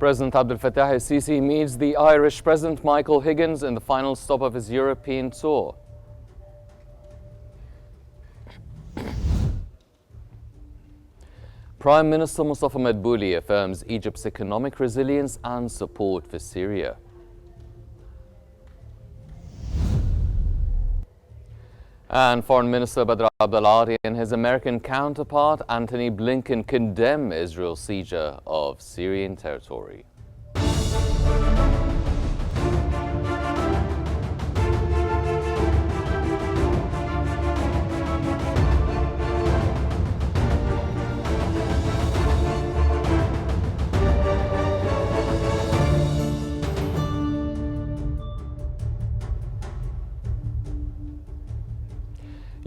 President Abdelfattah El-Sisi meets the Irish President Michael Higgins in the final stop of his European tour. Prime Minister Mustafa Madbouli affirms Egypt's economic resilience and support for Syria. And Foreign Minister Badr Abdullah and his American counterpart Antony Blinken condemn Israel's seizure of Syrian territory.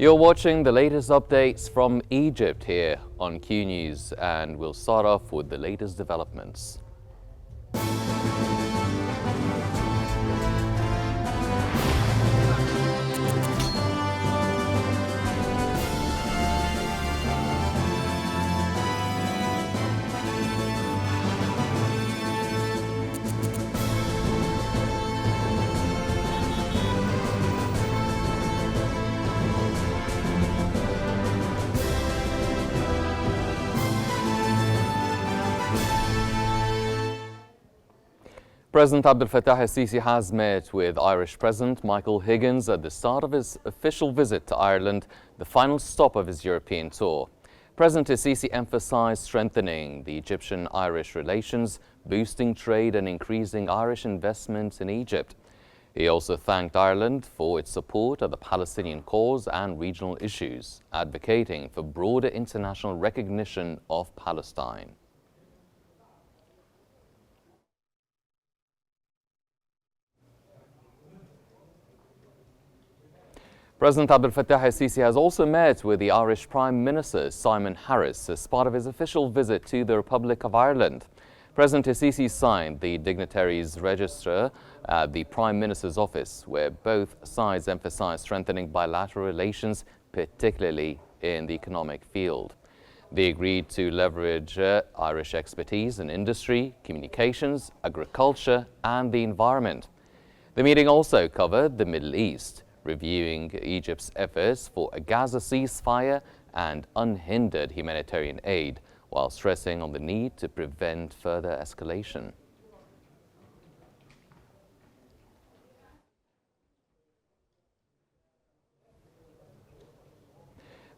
You're watching the latest updates from Egypt here on Qnews, and we'll start off with the latest developments. President Abdelfattah El-Sisi has met with Irish President Michael Higgins at the start of his official visit to Ireland, the final stop of his European tour. President El-Sisi emphasized strengthening the Egyptian-Irish relations, boosting trade and increasing Irish investments in Egypt. He also thanked Ireland for its support of the Palestinian cause and regional issues, advocating for broader international recognition of Palestine. President Abdelfattah El-Sisi has also met with the Irish Prime Minister Simon Harris as part of his official visit to the Republic of Ireland. President El-Sisi signed the dignitaries' register at the Prime Minister's office, where both sides emphasized strengthening bilateral relations, particularly in the economic field. They agreed to leverage Irish expertise in industry, communications, agriculture, and the environment. The meeting also covered the Middle East, reviewing Egypt's efforts for a Gaza ceasefire and unhindered humanitarian aid, while stressing on the need to prevent further escalation.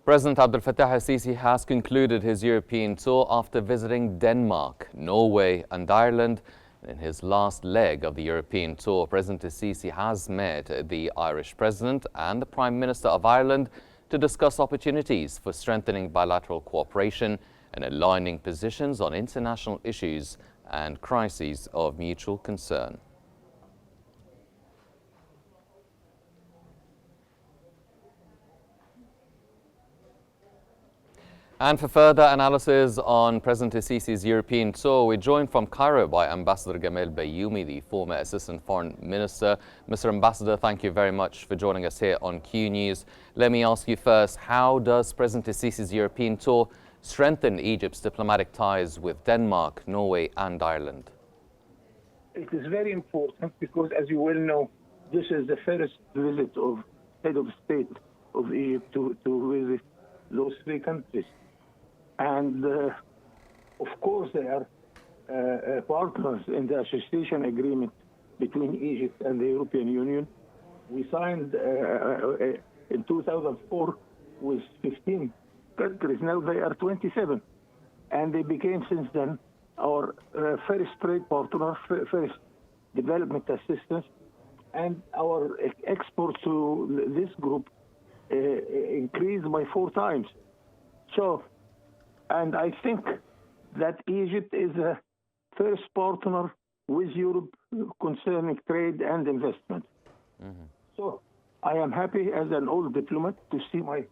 President Abdelfattah El-Sisi has concluded his European tour after visiting Denmark, Norway and Ireland. In his last leg of the European tour, President El-Sisi has met the Irish President and the Prime Minister of Ireland to discuss opportunities for strengthening bilateral cooperation and aligning positions on international issues and crises of mutual concern. And for further analysis on President El-Sisi's European tour, we're joined from Cairo by Ambassador Gamal Bayoumi, the former Assistant Foreign Minister. Mr. Ambassador, thank you very much for joining us here on Qnews. Let me ask you first, how does President El-Sisi's European tour strengthen Egypt's diplomatic ties with Denmark, Norway and Ireland? It is very important because, as you well know, this is the first visit of head of state of Egypt to visit those three countries. And of course, they are partners in the association agreement between Egypt and the European Union. We signed in 2004 with 15 countries. Now they are 27. And they became, since then, our first trade partner, first development assistance. And our exports to this group increased by 4 times. And I think that Egypt is a first partner with Europe concerning trade and investment. So I am happy as an old diplomat to see my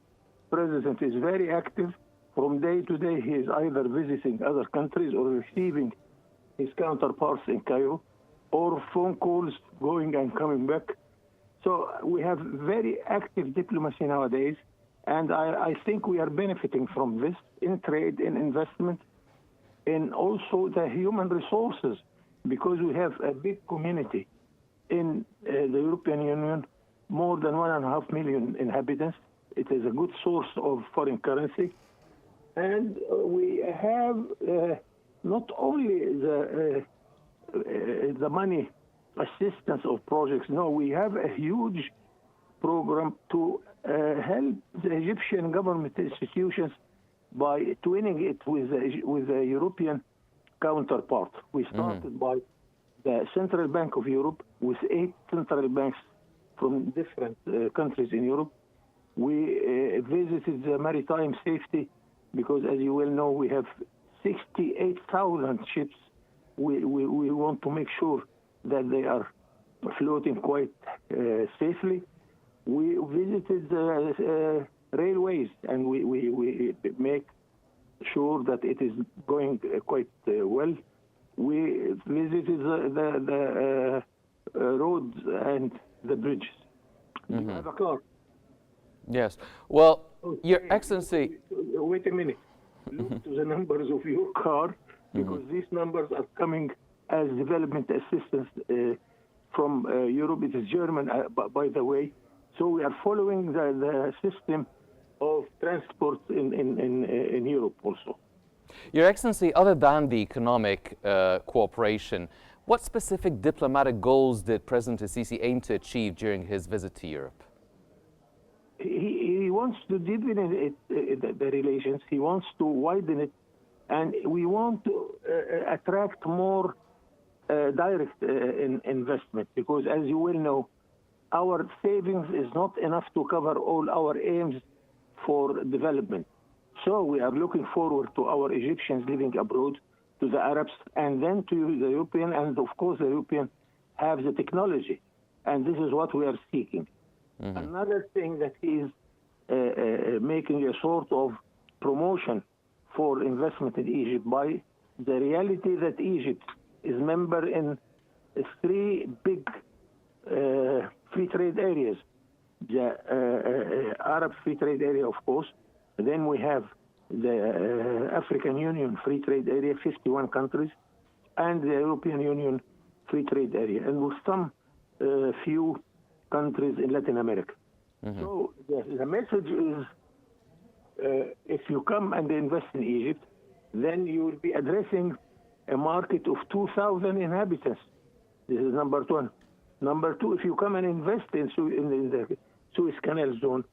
president is very active. From day to day, he is either visiting other countries or receiving his counterparts in Cairo, or phone calls going and coming back. So we have very active diplomacy nowadays. And I think we are benefiting from this in trade, in investment, in also the human resources. because we have a big community in the European Union, more than 1.5 million inhabitants. It is a good source of foreign currency. And we have not only the money assistance of projects, no, we have a huge program to help the Egyptian government institutions by twinning it with the European counterpart. We started by the Central Bank of Europe with 8 central banks from different countries in Europe. We visited the maritime safety because, as you well know, we have 68,000 ships. We want to make sure that they are floating quite safely. We visited the railways, and we make sure that it is going quite well. We visited the roads and the bridges. You have a car? Yes. Well, Your Excellency... Wait a minute. Look to the numbers of your car, because these numbers are coming as development assistance from Europe. It is German, by the way. So we are following the system of transport in Europe also. Your Excellency, other than the economic cooperation, what specific diplomatic goals did President El-Sisi aim to achieve during his visit to Europe? He wants to deepen the relations. He wants to widen it, and we want to attract more direct investment, because, as you well know, our savings is not enough to cover all our aims for development. So we are looking forward to our Egyptians living abroad, to the Arabs, and then to the European, and of course the European have the technology, and this is what we are seeking. Another thing that he is making a sort of promotion for investment in Egypt by the reality that Egypt is member in 3 big free trade areas. The Arab Free Trade Area, of course. Then we have the African Union Free Trade Area, 51 countries, and the European Union Free Trade Area, and with some few countries in Latin America. So the message is, if you come and invest in Egypt, then you will be addressing a market of 2,000 inhabitants. This is number 1. Number 2, if you come and invest in the Suez Canal zone,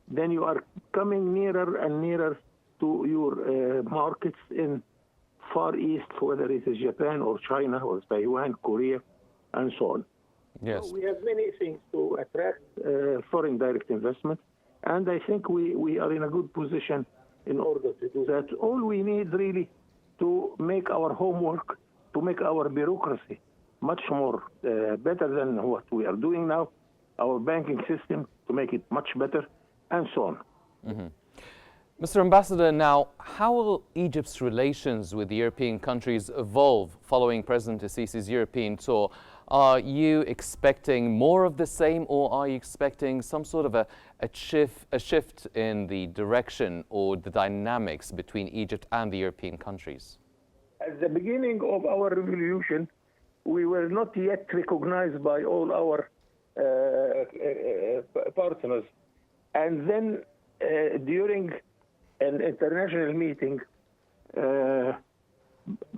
then you are coming nearer and nearer to your markets in Far East, whether it is Japan or China or Taiwan, Korea, and so on. Yes. So we have many things to attract foreign direct investment, and I think we are in a good position in order to do that. All we need really to make our homework, to make our bureaucracy much more better than what we are doing now, our banking system to make it much better, and so on. Mr. Ambassador, now, how will Egypt's relations with the European countries evolve following President El-Sisi's European tour? Are you expecting more of the same, or are you expecting some sort of a shift in the direction or the dynamics between Egypt and the European countries? At the beginning of our revolution, we were not yet recognized by all our partners. And then during an international meeting,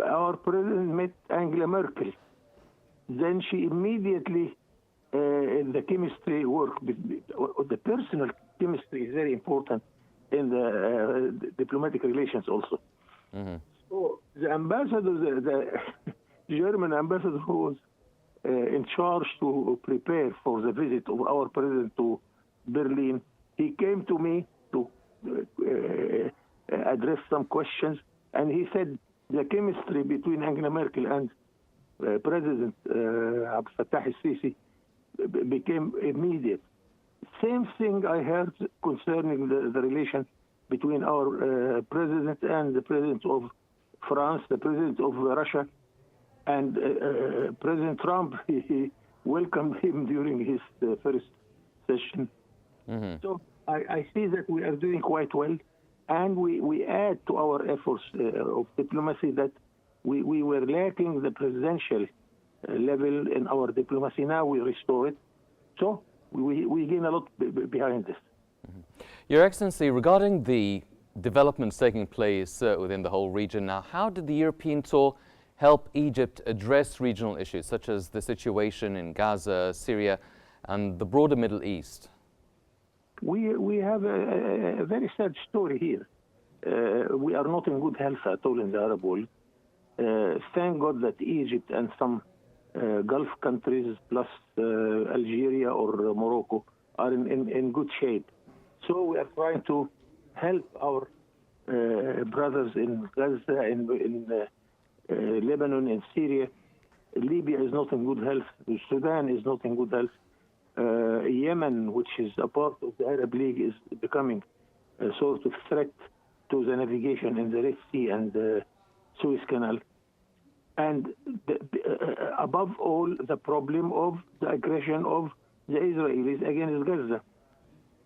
our president met Angela Merkel. Then she immediately, the chemistry work, the personal chemistry is very important in the diplomatic relations also. So the ambassador, the German ambassador who was in charge to prepare for the visit of our president to Berlin, he came to me to address some questions, and he said the chemistry between Angela Merkel and President Abdelfattah El-Sisi became immediate. Same thing I heard concerning the relation between our president and the president of France, the president of Russia, and President Trump. He welcomed him during his first session. So I see that we are doing quite well, and we add to our efforts of diplomacy that we were lacking the presidential level in our diplomacy. Now we restore it. So we gain a lot behind this. Your Excellency, regarding the developments taking place within the whole region now, how did the European tour help Egypt address regional issues such as the situation in Gaza, Syria, and the broader Middle East? We have a very sad story here. We are not in good health at all in the Arab world. Thank God that Egypt and some Gulf countries plus Algeria or Morocco are in good shape. So we are trying to help our brothers in Gaza, in Lebanon, in Syria. Libya is not in good health. Sudan is not in good health. Yemen, which is a part of the Arab League, is becoming a sort of threat to the navigation in the Red Sea and the Suez Canal. And above all, the problem of the aggression of the Israelis against Gaza.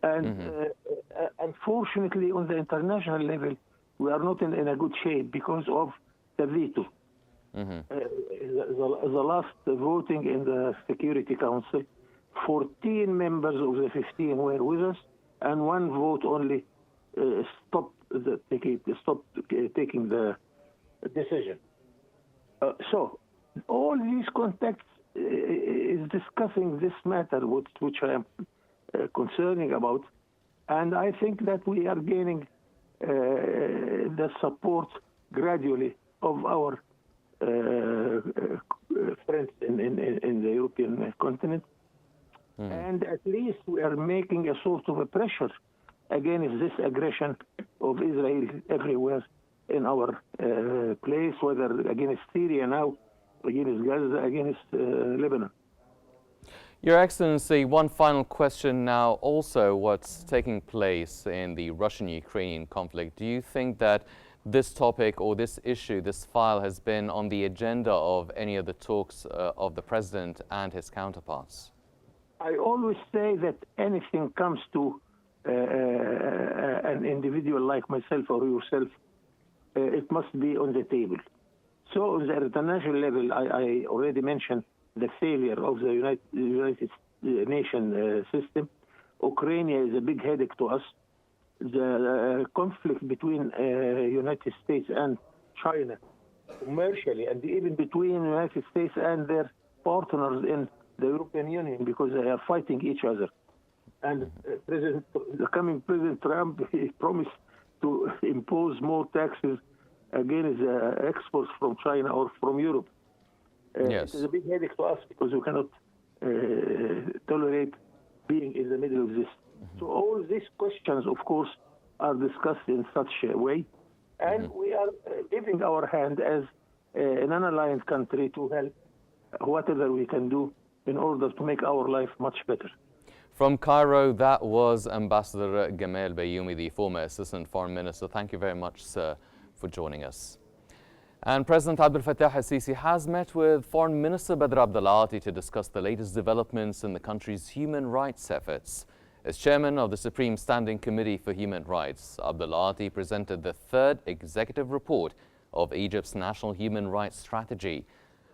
And unfortunately, on the international level, we are not in a good shape because of the veto. The last voting in the Security Council, 14 members of the 15 were with us, and one vote only stopped taking the decision. So all these contacts is discussing this matter, which I am concerning about, and I think that we are gaining the support gradually of our friends in the European continent. And at least we are making a sort of a pressure against this aggression of Israel everywhere in our place, whether against Syria now, against Gaza, against Lebanon. Your Excellency, one final question now. Also, what's taking place in the Russian-Ukrainian conflict? Do you think that this topic or this issue, this file, has been on the agenda of any of the talks of the President and his counterparts? I always say that anything comes to an individual like myself or yourself, it must be on the table. So on the international level, I already mentioned the failure of the United Nations system. Ukraine is a big headache to us. The conflict between United States and China, commercially, and even between the United States and their partners in the European Union, because they are fighting each other. And the coming President Trump, he promised to impose more taxes against exports from China or from Europe. Yes. It is a big headache to us because we cannot tolerate being in the middle of this. So all these questions, of course, are discussed in such a way. And we are giving our hand as an unaligned country to help whatever we can do in order to make our life much better. From Cairo, that was Ambassador Gamal Bayoumi, the former Assistant Foreign Minister. Thank you very much, sir, for joining us. And President Abdelfattah El-Sisi has met with Foreign Minister Badr Abdelati to discuss the latest developments in the country's human rights efforts. As chairman of the Supreme Standing Committee for Human Rights, Abdelati presented the third executive report of Egypt's National Human Rights Strategy,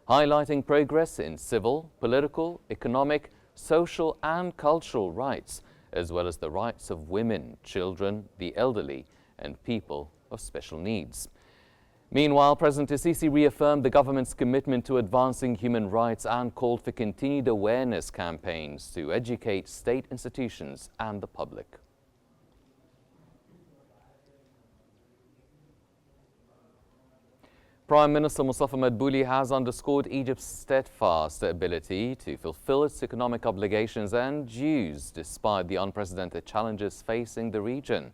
highlighting progress in civil, political, economic, social and cultural rights, as well as the rights of women, children, the elderly, and people of special needs. Meanwhile, President El-Sisi reaffirmed the government's commitment to advancing human rights and called for continued awareness campaigns to educate state institutions and the public. Prime Minister Mustafa Madbouli has underscored Egypt's steadfast ability to fulfill its economic obligations and dues despite the unprecedented challenges facing the region.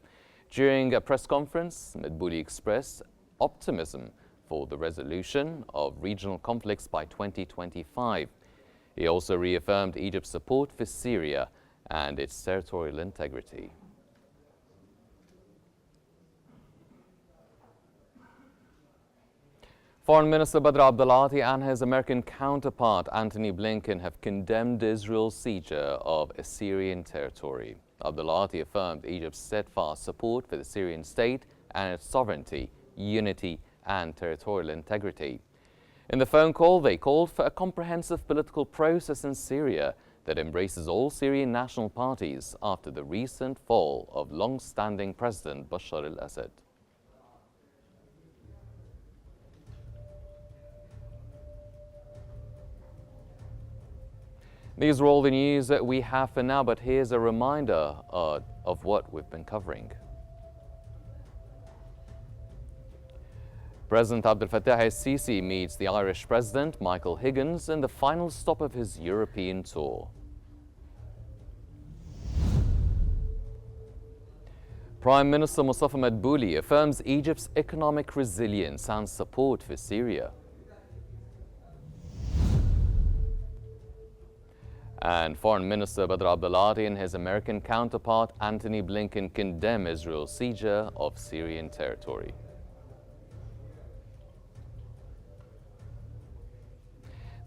During a press conference, Madbouli expressed optimism for the resolution of regional conflicts by 2025. He also reaffirmed Egypt's support for Syria and its territorial integrity. Foreign Minister Badr Abdelati and his American counterpart Antony Blinken have condemned Israel's seizure of Syrian territory. Abdelati affirmed Egypt's steadfast support for the Syrian state and its sovereignty, unity and territorial integrity. In the phone call, they called for a comprehensive political process in Syria that embraces all Syrian national parties after the recent fall of long-standing President Bashar al-Assad. These are all the news that we have for now, but here's a reminder of what we've been covering. President Abdelfattah El-Sisi meets the Irish President Michael Higgins in the final stop of his European tour. Prime Minister Mustafa Madbouli affirms Egypt's economic resilience and support for Syria. And Foreign Minister Badr Abdulati and his American counterpart Antony Blinken condemn Israel's siege of Syrian territory.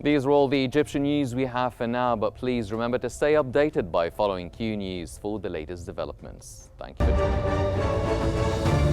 These are all the Egyptian news we have for now, but please remember to stay updated by following Q News for the latest developments. Thank you for joining.